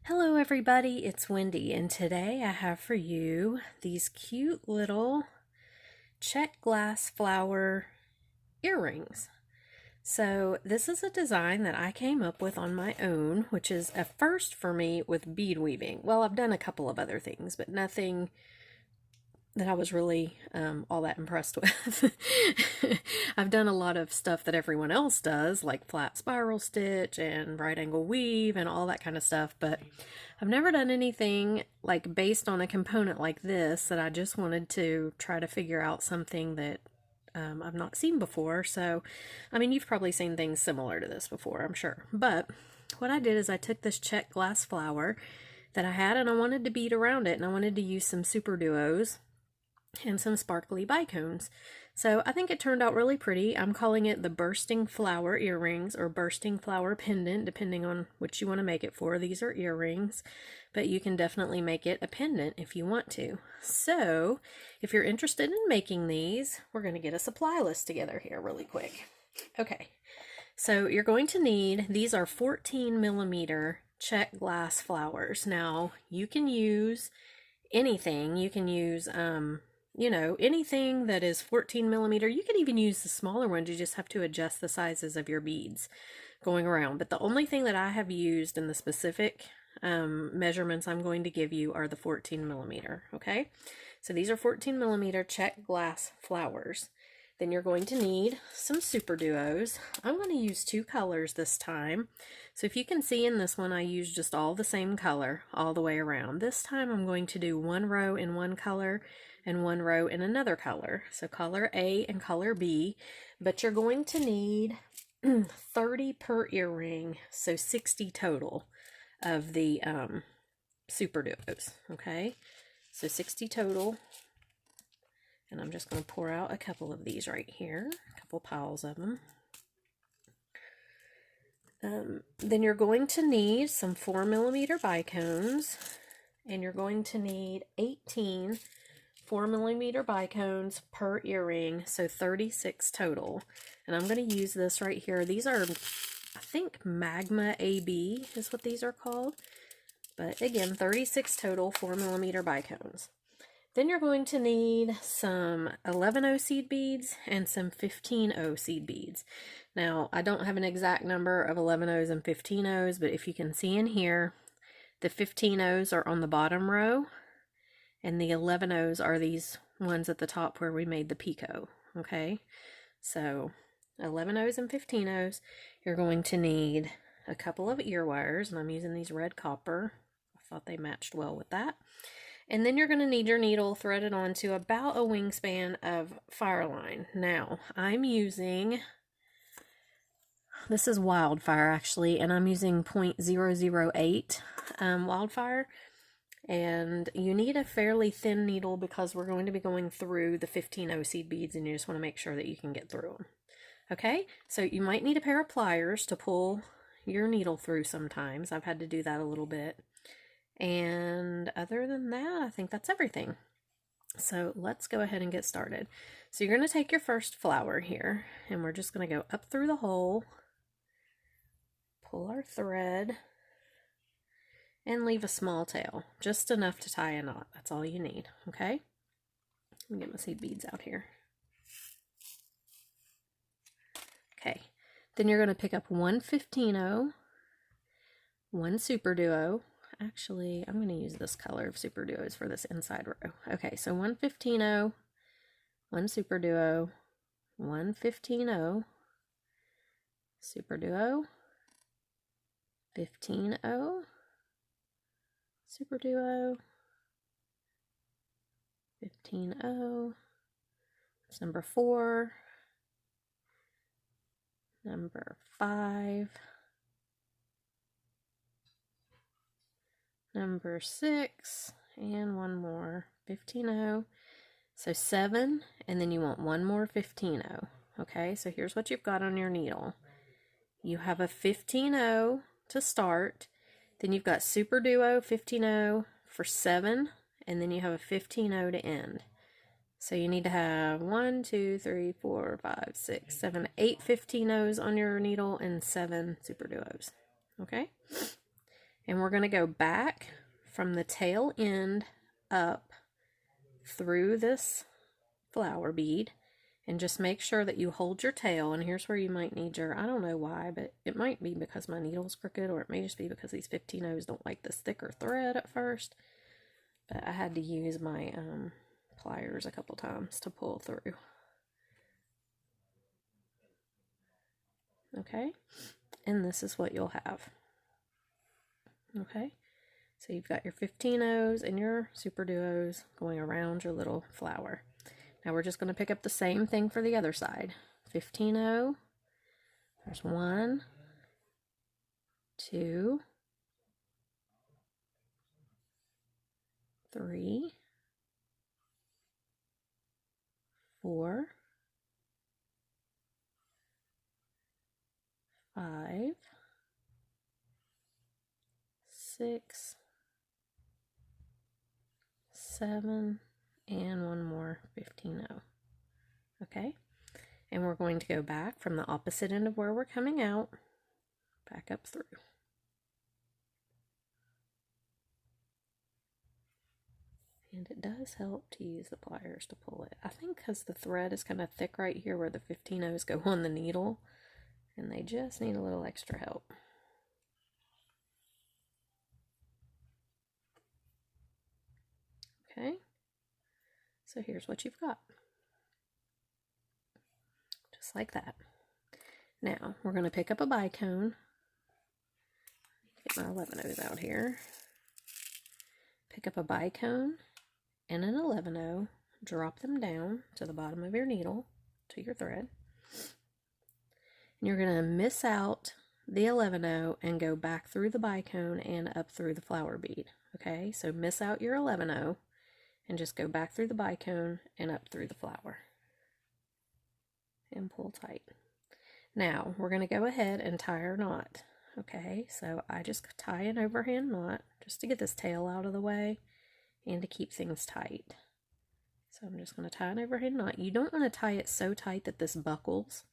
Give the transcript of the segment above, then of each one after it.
Hello everybody, it's Wendy, and today I have for you these cute little check glass flower earrings. So this is a design that I came up with on my own, which is a first for me with bead weaving. Well, I've done a couple of other things, but nothing that I was really all that impressed with. I've done a lot of stuff that everyone else does, like flat spiral stitch and right angle weave and all that kind of stuff, but I've never done anything like based on a component like this that I just wanted to try to figure out something that I've not seen before. So, I mean, you've probably seen things similar to this before, I'm sure. But what I did is I took this check glass flower that I had and I wanted to bead around it, and I wanted to use some super duos and some sparkly bicones. So I think it turned out really pretty. I'm calling it the bursting flower earrings or bursting flower pendant, depending on what you want to make it for. These are earrings, but you can definitely make it a pendant if you want to. So if you're interested in making these, we're going to get a supply list together here really quick. Okay, so you're going to need, these are 14 millimeter check glass flowers. Now you can use anything. You can use anything that is 14 millimeter. You can even use the smaller ones. You just have to adjust the sizes of your beads going around. But the only thing that I have used in the specific measurements I'm going to give you are the 14 millimeter. Okay, so these are 14 millimeter check glass flowers. Then you're going to need some super duos. I'm going to use two colors this time. So if you can see in this one, I use just all the same color all the way around. This time I'm going to do one row in one color and one row in another color. So color A and color B, but you're going to need 30 per earring, so 60 total of the super duos, okay? So 60 total. And I'm just going to pour out a couple of these right here, a couple piles of them. Then you're going to need some 4 millimeter bicones, and you're going to need 18 4 millimeter bicones per earring, so 36 total. And I'm going to use this right here. These are, I think, Magma AB is what these are called. But again, 36 total 4 millimeter bicones. Then you're going to need some 11O seed beads and some 15O seed beads. Now, I don't have an exact number of 11Os and 15Os, but if you can see in here, the 15Os are on the bottom row, and the 11Os are these ones at the top where we made the picot, okay? So, 11Os and 15Os, you're going to need a couple of ear wires, and I'm using these red copper. I thought they matched well with that. And then you're going to need your needle threaded onto about a wingspan of Fireline. Now, I'm using, this is Wildfire actually, and I'm using 0.008 Wildfire. And you need a fairly thin needle because we're going to be going through the 15O seed beads, and you just want to make sure that you can get through them. Okay, so you might need a pair of pliers to pull your needle through sometimes. I've had to do that a little bit. And other than that, I think that's everything. So let's go ahead and get started. So you're going to take your first flower here, and we're just going to go up through the hole, pull our thread, and leave a small tail, just enough to tie a knot. That's all you need, okay? Let me get my seed beads out here. Okay, then you're going to pick up one 15O, one super duo. Actually, I'm going to use this color of super duos for this inside row. Okay, so one 15O, one super duo, one 15O, super duo, 15O, super duo, 15O, that's number 4, number 5, number 6, and one more 15O. So 7, and then you want one more 15O. Okay, so here's what you've got on your needle. You have a 15O to start, then you've got super duo 15O for 7, and then you have a 15O to end. So you need to have 1, 2, 3, 4, 5, 6, 7, 8 15Os on your needle and 7 super duos. Okay? And we're going to go back from the tail end up through this flower bead, and just make sure that you hold your tail. And here's where you might need your, I don't know why, but it might be because my needle's crooked, or it may just be because these 15-0s don't like this thicker thread at first. But I had to use my pliers a couple times to pull through. Okay, and this is what you'll have. Okay, so you've got your 15-0s and your super duos going around your little flower. Now we're just going to pick up the same thing for the other side. 15-0, there's 1, 2, 3, 4, 5, 6, 7, and one more 15-0. Okay, and we're going to go back from the opposite end of where we're coming out, back up through. And it does help to use the pliers to pull it. I think because the thread is kind of thick right here where the 15-0s go on the needle, and they just need a little extra help. Okay, so here's what you've got. Just like that. Now, we're going to pick up a bicone. Get my 11-0s out here. Pick up a bicone and an 11-0. Drop them down to the bottom of your needle, to your thread. And you're going to miss out the 11-0 and go back through the bicone and up through the flower bead. Okay, so miss out your 11-0 and just go back through the bicone and up through the flower. And pull tight. Now, we're going to go ahead and tie our knot. Okay, so I just tie an overhand knot just to get this tail out of the way and to keep things tight. So I'm just going to tie an overhand knot. You don't want to tie it so tight that this buckles,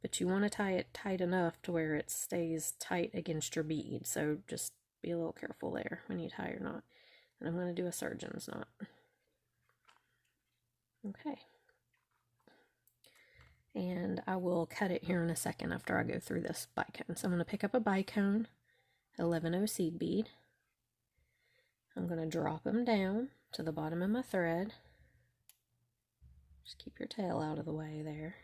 but you want to tie it tight enough to where it stays tight against your bead. So just be a little careful there when you tie your knot. And I'm going to do a surgeon's knot. Okay. And I will cut it here in a second after I go through this bicone. So I'm going to pick up a bicone, 11-0 seed bead. I'm going to drop them down to the bottom of my thread. Just keep your tail out of the way there.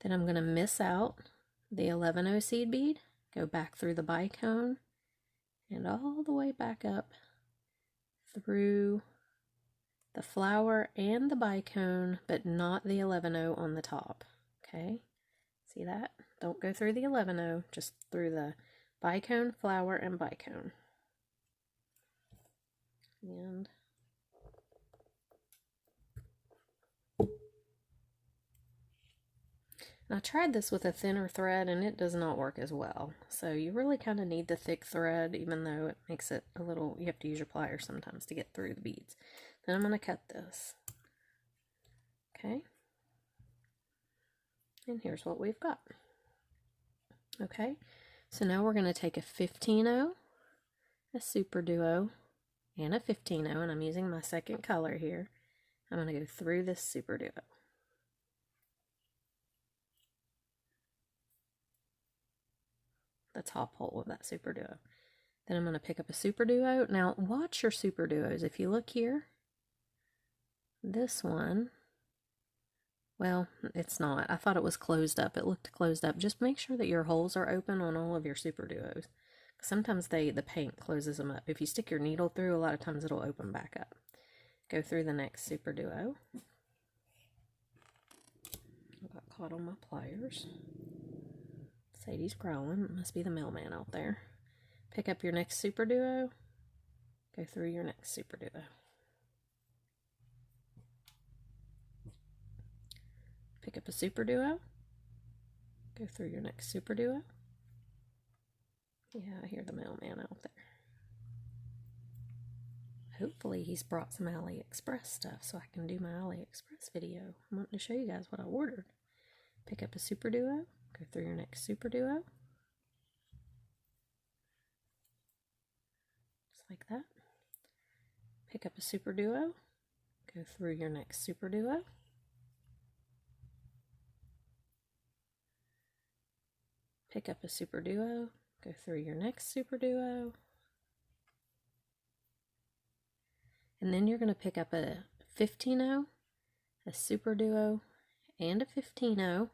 Then I'm going to miss out the 11-0 seed bead, go back through the bicone, and all the way back up through the flower and the bicone, but not the 11-0 on the top. Okay, see that? Don't go through the 11-0, just through the bicone, flower, and bicone. And I tried this with a thinner thread and it does not work as well. So you really kind of need the thick thread, even though it makes it a little, you have to use your pliers sometimes to get through the beads. Then I'm going to cut this. Okay. And here's what we've got. Okay. So now we're going to take a 15-0, a super duo, and a 15-0, and I'm using my second color here. I'm going to go through this super duo. The top hole of that super duo. Then I'm going to pick up a super duo. Now watch your super duos. If you look here, this one, well, it's not. I thought it was closed up. It looked closed up. Just make sure that your holes are open on all of your super duos. Sometimes the paint closes them up. If you stick your needle through, a lot of times it'll open back up. Go through the next super duo. I got caught on my pliers. Sadie's growling. It must be the mailman out there. Pick up your next super duo. Go through your next super duo. Pick up a super duo. Go through your next super duo. Yeah, I hear the mailman out there. Hopefully he's brought some AliExpress stuff so I can do my AliExpress video. I'm wanting to show you guys what I ordered. Pick up a super duo. Go through your next super duo. like that. Pick up a super duo, go through your next super duo. Pick up a super duo, go through your next super duo. And then you're going to pick up a 15-0, a super duo, and a 15-0.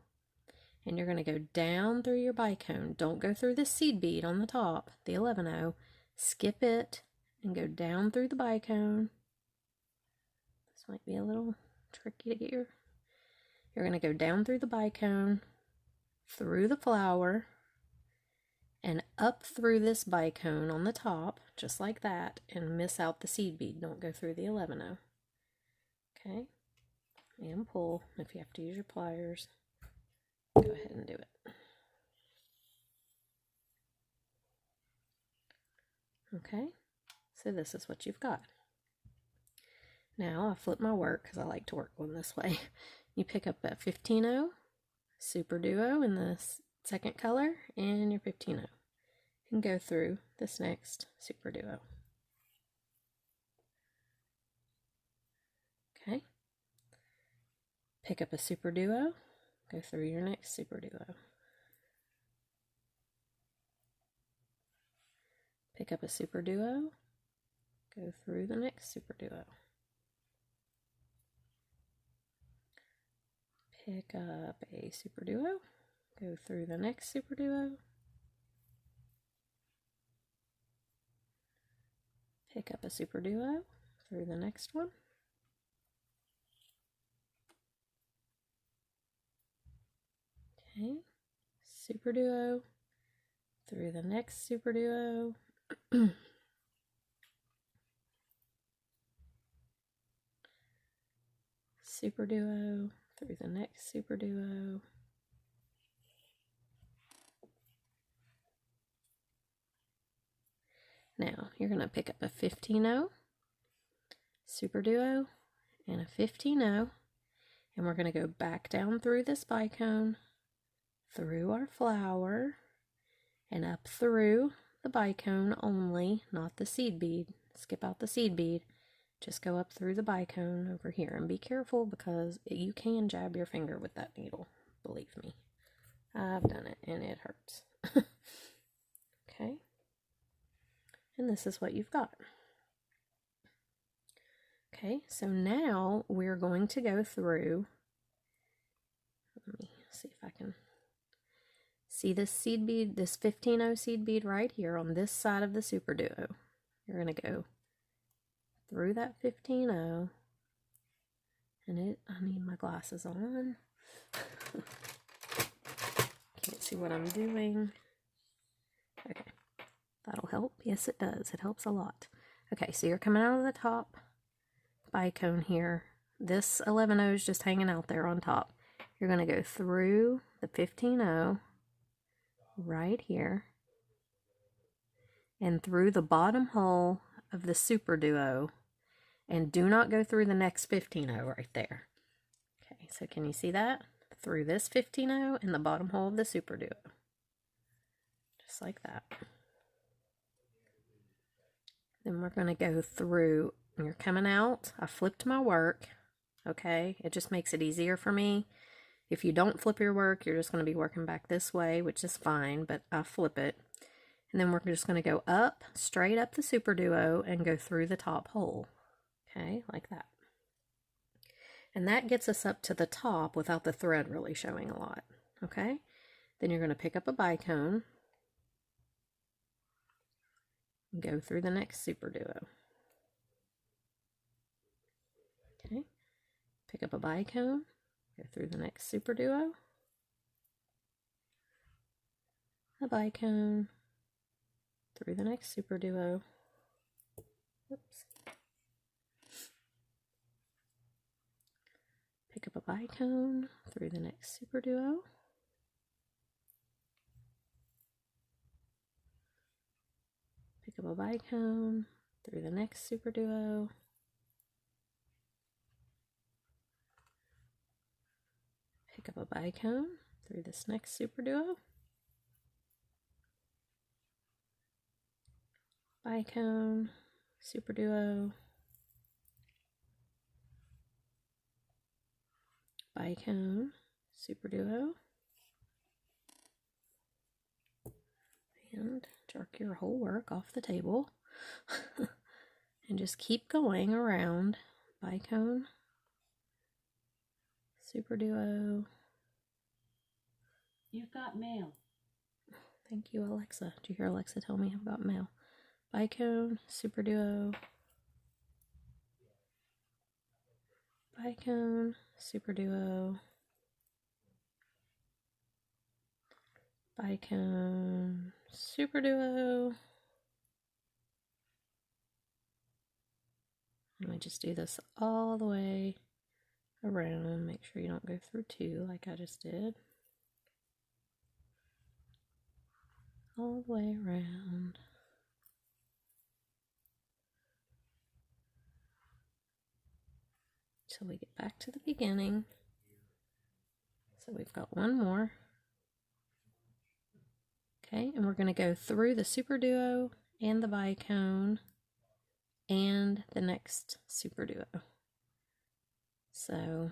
And you're going to go down through your bicone. Don't go through the seed bead on the top, the 11-0. Skip it and go down through the bicone. This might be a little tricky to get your... You're going to go down through the bicone, through the flower, and up through this bicone on the top, just like that, and miss out the seed bead. Don't go through the 11-0. Okay? And pull if you have to use your pliers. Go ahead and do it. Okay, so this is what you've got. Now I flip my work because I like to work one this way. You pick up that 15-0, super duo in the second color, and your 15-0. And go through this next super duo. Okay. Pick up a super duo, go through your next super duo. Pick up a super duo, go through the next super duo. Pick up a super duo, go through the next super duo. Pick up a super duo, through the next one. Okay, super duo, through the next super duo. Super duo, through the next super duo. Now you're going to pick up a 15-0, super duo, and a 15-0, and we're going to go back down through this bicone, through our flower, and up through the bicone only, not the seed bead. Skip out the seed bead. Just go up through the bicone over here, and be careful because you can jab your finger with that needle, believe me. I've done it and it hurts. Okay. And this is what you've got. Okay, so now we're going to go through, let me see if I can see this seed bead, this 15-0 seed bead right here on this side of the super duo. You're going to go through that 15-0, and I need my glasses on. Can't see what I'm doing. Okay, that'll help. Yes, it does. It helps a lot. Okay, so you're coming out of the top bicone here. This 11-0 is just hanging out there on top. You're going to go through the 15-0 right here and through the bottom hole of the super duo, and do not go through the next 15-0 right there. Okay, so can you see that? Through this 15-0 and the bottom hole of the super duo. Just like that. Then we're going to go through, when you're coming out, I flipped my work, okay? It just makes it easier for me. If you don't flip your work, you're just going to be working back this way, which is fine, but I flip it. And then we're just going to go up, straight up the super duo, and go through the top hole, okay? Like that. And that gets us up to the top without the thread really showing a lot, okay? Then you're going to pick up a bicone, go through the next super duo. Okay, pick up a bicone, go through the next super duo, a bicone, through the next super duo. Oops. Pick up a bicone, through the next super duo. Pick up a bicone, through the next super duo. Pick up a bicone, through this next super duo. bicone, super duo, bicone, super duo, and jerk your whole work off the table and just keep going around bicone, super duo. You've got mail. Thank you, Alexa. Did you hear Alexa tell me I've got mail? Bicone, super duo, bicone, super duo, bicone, super duo. And we just do this all the way around. Make sure you don't go through two like I just did. All the way around. Till we get back to the beginning. So we've got one more. Okay, and we're going to go through the super duo and the bicone and the next super duo. So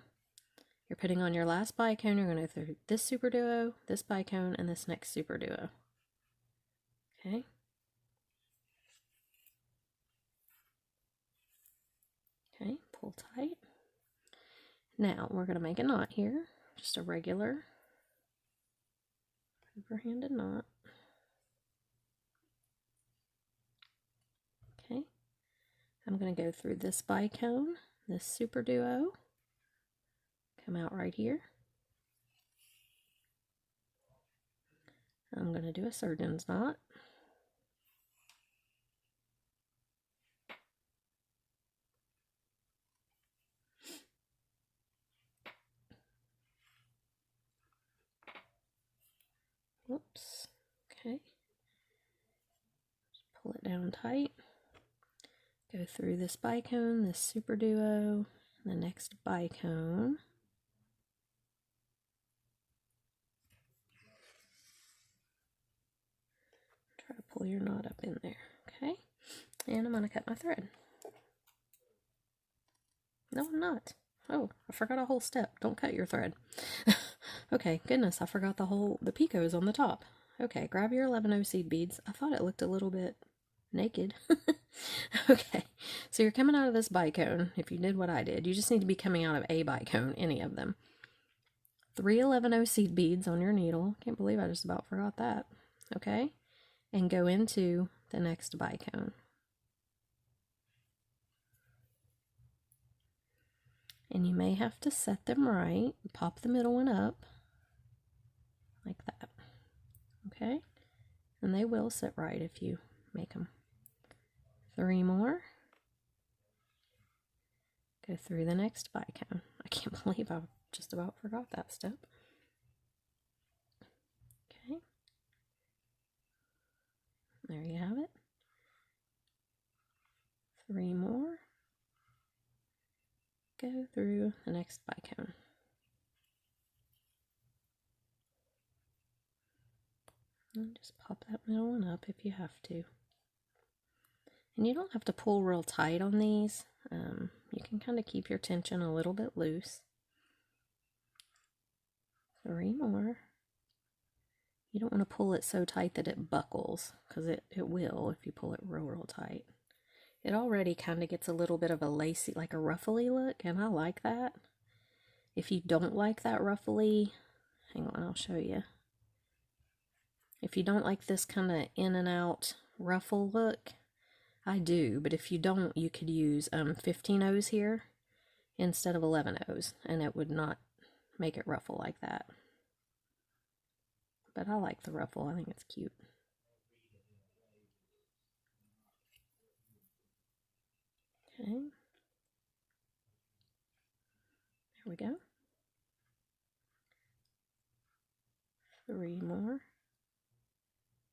you're putting on your last bicone, you're going to go through this super duo, this bicone, and this next super duo. Okay. Okay, pull tight. Now we're going to make a knot here, just a regular overhanded knot. Okay, I'm going to go through this bicone, this super duo, come out right here. I'm going to do a surgeon's knot. Whoops. Okay. Just pull it down tight. Go through this bicone, this super duo, the next bicone. Try to pull your knot up in there. Okay. And I'm going to cut my thread. No, I'm not. Oh, I forgot a whole step. Don't cut your thread. Okay, goodness, I forgot the picots on the top. Okay, grab your 11 seed beads. I thought it looked a little bit naked. Okay, so you're coming out of this bicone. If you did what I did, you just need to be coming out of a bicone, any of them. 3 11 seed beads on your needle. Can't believe I just about forgot that. Okay, and go into the next bicone. And you may have to set them right. Pop the middle one up like that. Okay, and they will sit right if you make them. 3 more. Go through the next bicone. I can't believe I just about forgot that step. Okay, there you have it. 3 more. Go through the next bicone. And just pop that middle one up if you have to. And you don't have to pull real tight on these. You can kind of keep your tension a little bit loose. 3 more. You don't want to pull it so tight that it buckles, because it will if you pull it real tight. It already kind of gets a little bit of a lacy, like a ruffly look, and I like that. If you don't like that ruffly, hang on, I'll show you. If you don't like this kind of in and out ruffle look, I do, but if you don't, you could use 15 O's here instead of 11 O's, and it would not make it ruffle like that. But I like the ruffle, I think it's cute. Okay. There we go. 3 more.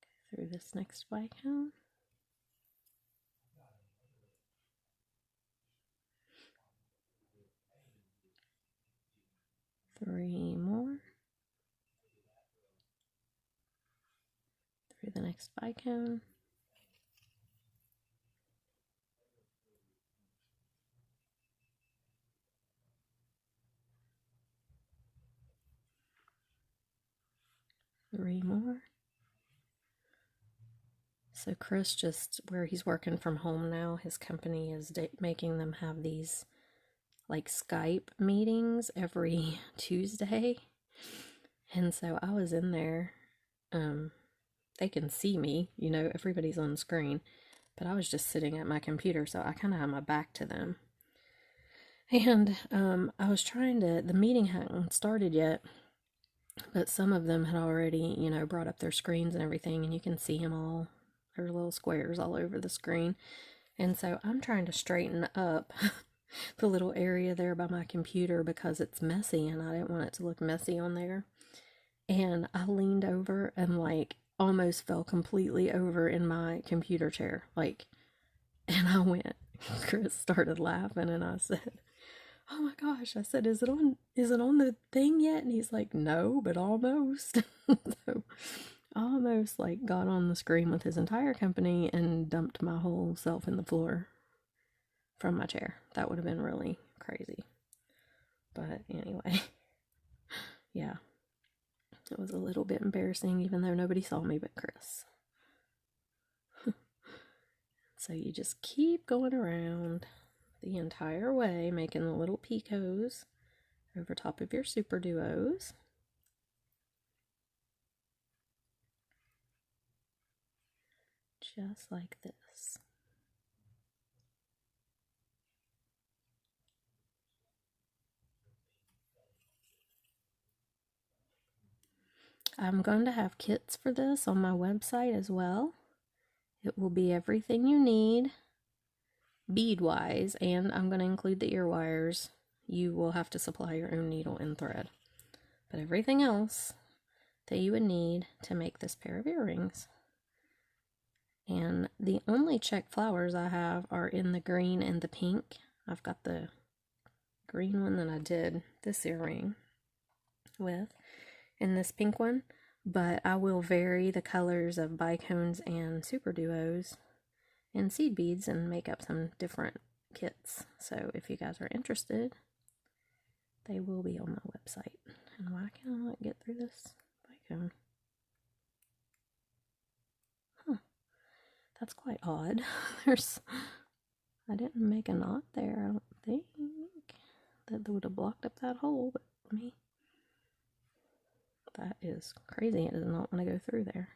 Go through this next bicone. 3 more. Through the next bicone. 3 more. So Chris, just where he's working from home now, his company is making them have these like Skype meetings every Tuesday. And so I was in there. They can see me, you know, everybody's on screen, but I was just sitting at my computer, so I kind of had my back to them. And I was trying to, the meeting hadn't started yet, but some of them had already, you know, brought up their screens and everything, and you can see them all. There's little squares all over the screen. And so I'm trying to straighten up the little area there by my computer because it's messy and I didn't want it to look messy on there. And I leaned over and like almost fell completely over in my computer chair. Like, and I went, Chris started laughing and I said, "Oh my gosh," I said, is it on the thing yet?" And he's like, "No, but almost." So almost like got on the screen with his entire company and dumped my whole self in the floor from my chair. That would have been really crazy. But anyway, yeah, it was a little bit embarrassing, even though nobody saw me but Chris. So you just keep going around the entire way, making the little picots over top of your super duos. Just like this. I'm going to have kits for this on my website as well. It will be everything you need bead-wise, and I'm going to include the ear wires. You will have to supply your own needle and thread. But everything else that you would need to make this pair of earrings. And the only check flowers I have are in the green and the pink. I've got the green one that I did this earring with, and this pink one, but I will vary the colors of bicones and super duos and seed beads and make up some different kits. So if you guys are interested, they will be on my website. And why can't I not get through this bicone? Huh. That's quite odd. I didn't make a knot there, I don't think. That would have blocked up that hole, but that is crazy. It does not want to go through there.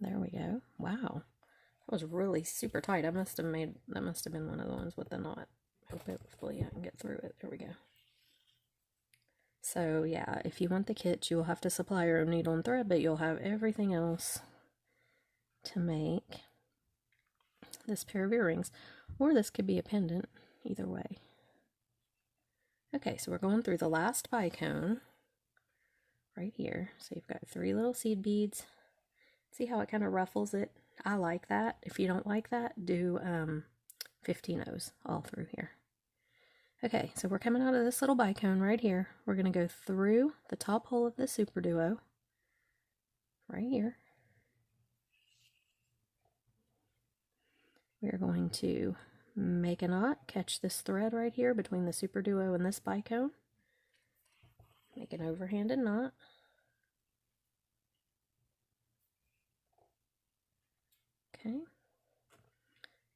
There we go. Wow. That was really super tight. That must have been one of the ones with the knot. Hopefully I can get through it. There we go. So yeah, if you want the kit, you will have to supply your own needle and thread, but you'll have everything else to make this pair of earrings. Or this could be a pendant, either way. Okay, so we're going through the last bicone right here. So you've got 3 little seed beads. See how it kind of ruffles it? I like that. If you don't like that, do 15 O's all through here. Okay, so we're coming out of this little bicone right here. We're going to go through the top hole of the super duo right here. We're going to make a knot, catch this thread right here between the super duo and this bicone. Make an overhanded knot. Okay.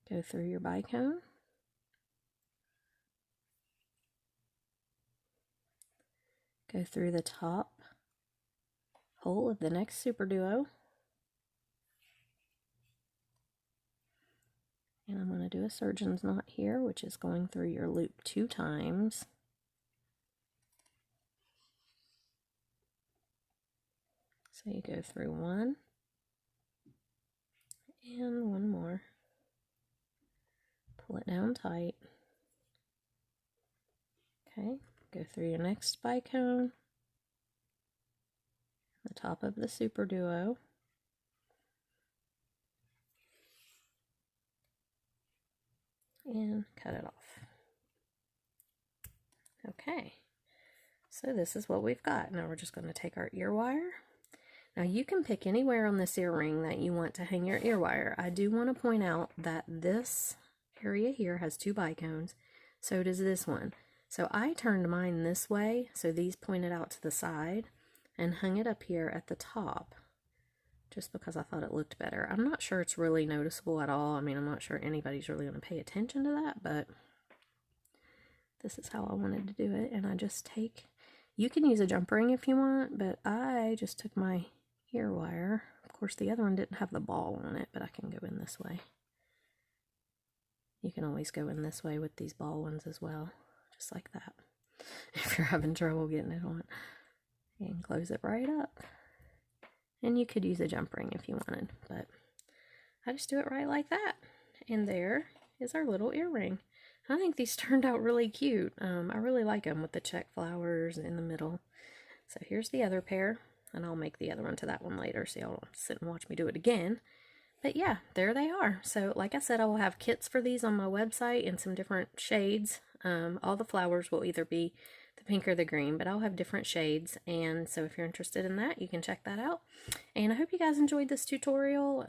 Go through your bicone. Go through the top hole of the next super duo. And I'm going to do a surgeon's knot here, which is going through your loop 2 times. So you go through 1 and 1 more. Pull it down tight. Okay, go through your next bicone, the top of the super duo. And cut it off. Okay, so this is what we've got. Now we're just going to take our ear wire. Now you can pick anywhere on this earring that you want to hang your ear wire. I do want to point out that this area here has 2 bicones, so does this one. So I turned mine this way, so these pointed out to the side, and hung it up here at the top, just because I thought it looked better. I'm not sure it's really noticeable at all. I mean, I'm not sure anybody's really going to pay attention to that, but this is how I wanted to do it. And I just take, you can use a jump ring if you want, but I just took my ear wire. Of course, the other one didn't have the ball on it, but I can go in this way. You can always go in this way with these ball ones as well, just like that, if you're having trouble getting it on. And close it right up. And you could use a jump ring if you wanted, but I just do it right like that. And there is our little earring. I think these turned out really cute. I really like them with the check flowers in the middle. So here's the other pair, and I'll make the other one to that one later, so y'all don't sit and watch me do it again. But yeah, there they are. So like I said, I will have kits for these on my website in some different shades. All the flowers will either be the pink or the green, but I'll have different shades. And so if you're interested in that, you can check that out. And I hope you guys enjoyed this tutorial.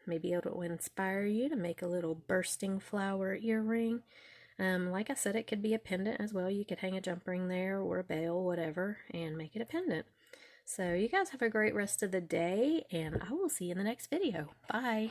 Maybe it'll inspire you to make a little bursting flower earring. Like I said, it could be a pendant as well. You could hang a jump ring there or a bell, whatever, and make it a pendant. So you guys have a great rest of the day, and I will see you in the next video. Bye!